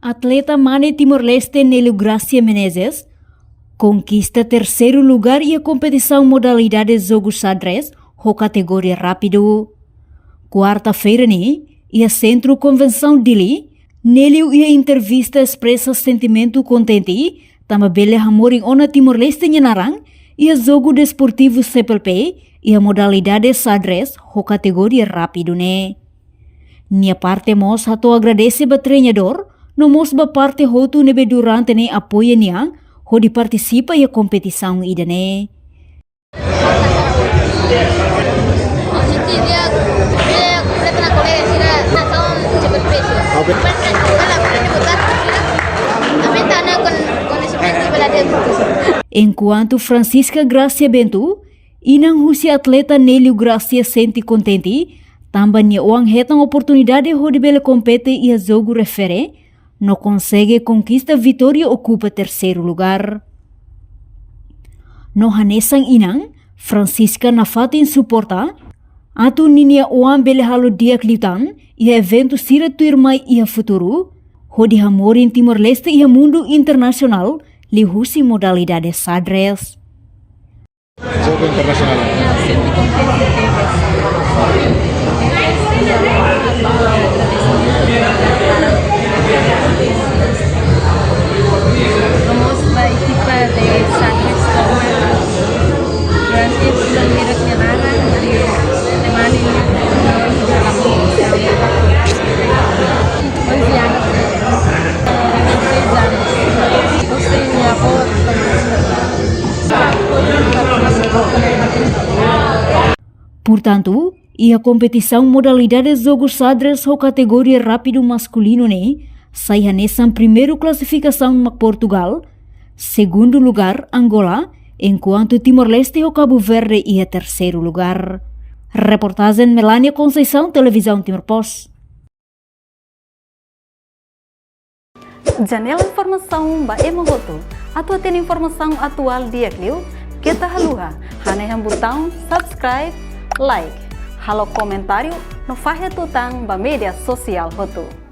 Atleta Mane Timor-Leste Nélio Gracia Menezes conquista terceiro lugar e a competição modalidades jogos xadrez, com categoria rápido. Quarta-feira, e a Centro Convenção Dili, Nélio e a entrevista expressa sentimento contente, também bela amor em ona Timor-Leste Nyanarang, e a jogo desportivo CPLP e a modalidade xadrez, com categoria rápido, Nia parte mos hato agradece ba treinador, no mos ba parte hotu nebe durante apoia niang, ho di participa e a competição ida, Enquanto Francisca Gracia Bento, inang husi atleta Nélio Gracia sente contente, também nia uang hetang oportunidade ho de bela compete e a jogo refere, não consegue conquista vitória ocupa terceiro lugar. No hanesang inang, Francisca na fatin suporta, atu ninia uang bela halo dia klitan, e evento sira tuirmai e a futuro, ho di hamorin Timor-Leste e a mundo internacional, li husi modalidade xadrez. Jogo internacional. Vamos a equipa de xadrez durante bulan Maret Nyanarang de Mane Portanto, e a competição modalidades jogos xadrez ou categoria rápido masculino sai nessa primeiro classificação na Portugal, segundo lugar Angola, enquanto Timor-Leste ou Cabo Verde ia terceiro lugar. Reportagem Melania Conceição, Televisão Timor-Post. Janela informação ba emogoto, atau tem informação atual dia kliu, kita haluha, haneham botão subscribe, like, halo comentário, no fahe tutang ba media sosial hotu.